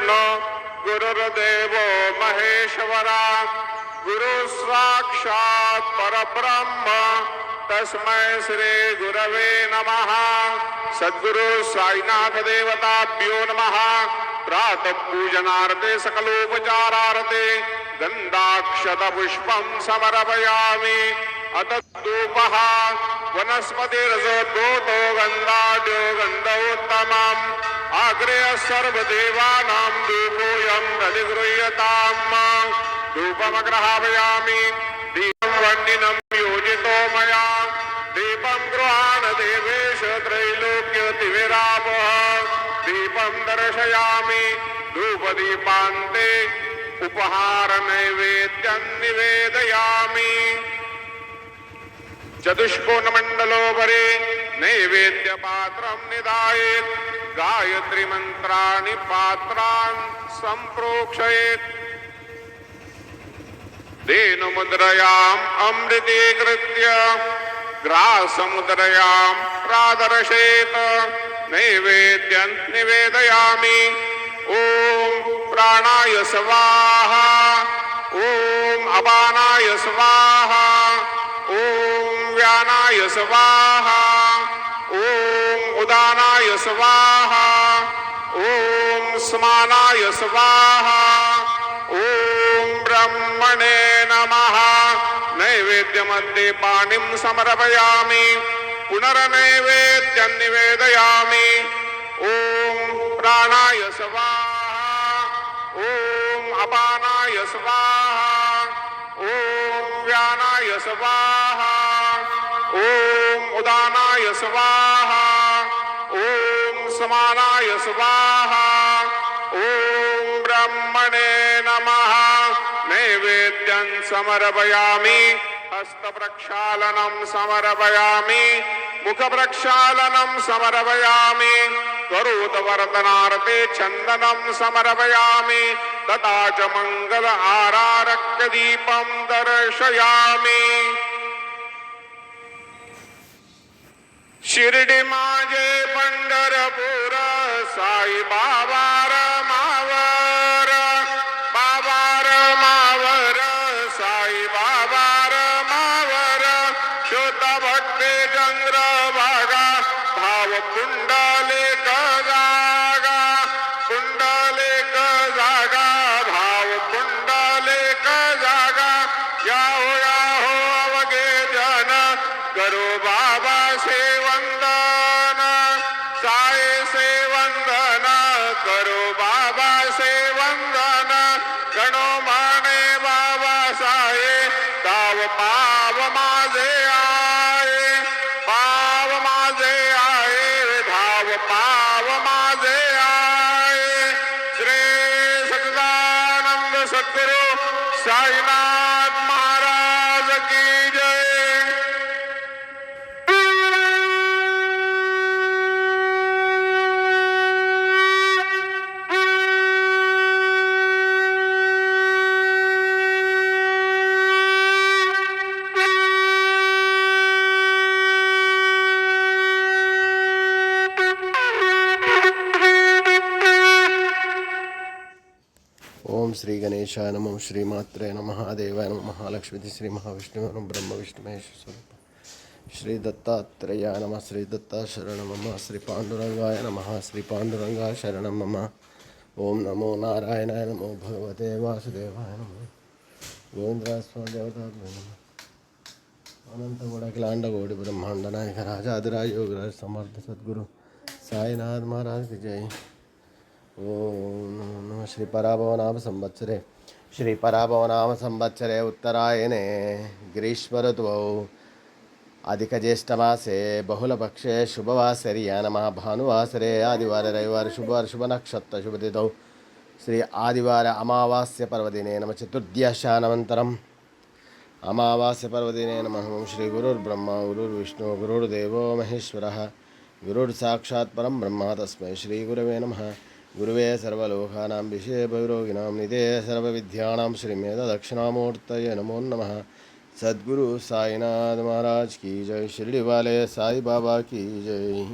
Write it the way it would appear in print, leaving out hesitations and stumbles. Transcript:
गुरुर्विष्णू गुरुर्देवो महेश्वरा गुरु साक्षात् परब्रह्म तस्मै श्री गुरवे नमः। सद्गुरु साईनाथ देवताभ्यो नमः। प्रातः पूजनार्थे सकलोपचारार्थे गन्धाक्षतपुष्पं समर्पयामि। अत धूपः वनस्पतिरजोतो गन्धाढ्यो गन्धोत्तमम् अग्रे सर्वदेवानां धूपोऽयं प्रतिगृह्यताम्। धूपमग्रहापयामि। दीपं वह्निनं योजितो मया दीपं गृहाण देवेश त्रैलोक्यतिविरापः। दीपं दर्शयामि धूपदीपान्ते उपहार नैवेद्यं निवेदयामि। चतुष्कोणमण्डलोपरि नैवेद्यपात्रं निधायेत्। गायत्री मंत्राणि पात्रान् सम्प्रोक्षयेत्। धेनुमुद्रयाम् अमृतीकृत्य ग्रासमुद्रयां प्रादर्शयेत्। नैवेद्यं निवेदयामि। ॐ प्राणाय स्वाहा ॐ अपानाय स्वाहा ॐ व्यानाय स्वाहा ॐ उदानाय स्वाहा ॐ समानाय स्वाहा ॐ ब्रह्मणे नमः। नैवेद्यमध्ये पाणिं समर्पयामि। पुनर्नैवेद्यं निवेदयामि। ॐ प्राणाय स्वाहा ॐ अपानाय स्वाहा ॐ व्यानाय स्वाहा ॐ उदानाय स्वाहा ॐ समानाय स्वाहा ॐ ब्रह्मणे नमः। नैवेद्यं समर्पयामि। हस्तप्रक्षालनं समर्पयामि। मुखप्रक्षालनं समर्पयामि। करोतवर्धनार्थे चन्दनं समर्पयामि। तथा च मंगल आरारक्य दीपं दर्शयामि। शिर्डी माझे पंढरपूर साई बाबा रमावर बाबा रमावर साई बाबा रमावर श्रोता भक्ते चंद्रभागा भाव पुंडलिक जागा पुंडलिक जागा भाव पुंडलिक जागा याहो अवघे जन करो बाबा से वंदन साई से वंदन करो बाबा से वंदन गणो माने बाबा साये ताव पाव माझे आये पाव माझे आये धाव पाव माझे आये। श्री सच्चिदानंद सद्गुरु साईनाथ महाराज की जय। ओम श्री गणेशाय नमः। श्री मात्रे नमः। महादेवाय नमः। महालक्ष्मी श्री महाविष्णु ब्रह्म विष्णु महेश श्री दत्तात्रेयाय नमः। श्री दत्ता शरणं मम। श्री पांडुरंगाय नमः। श्री पांडुरंगाय शरणं मम। ओम नमो नारायणाय नमो भगवते वासुदेवाय नमः। गोविंदराज स्वामी देवताभ्यो नमः। अनंत गुणाखिलांड कोटि ब्रह्मांड नायक राजाधिराज योगराज समर्थ सद्गुरु साईनाथ महाराज की जय। ओम नमः। श्री पराभवनाम संवत्सरे श्री पराभवनाम संवत्सरे उत्तरायणे ग्रीष्म ऋतौ अधिकज्येष्ठमासे बहुलपक्षे शुभवासरे नमः। भानुवासरे आदिवार रविवार शुभवार शुभ नक्षत्र शुभतिथौ श्री आदिवार अमावास्य पर्वदिने नमः। चतुर्दशानन्तरम् अमावास्य पर्वदिने नमः। ओम श्री गुरुर्ब्रह्मा गुरुर्विष्णु गुरुर्देवो महेश्वरः गुरुर्साक्षात् परं ब्रह्म तस्मै श्री गुरवे नमः। गुरुवे सर्वलोकानां विषये भैरोगिणां निधे सर्वविद्यानां श्रीमेध दक्षिणामूर्तये नमो नमः। सद्गुरु साईनाथ महाराज की जय। शिरडी वाले साई बाबा की जय।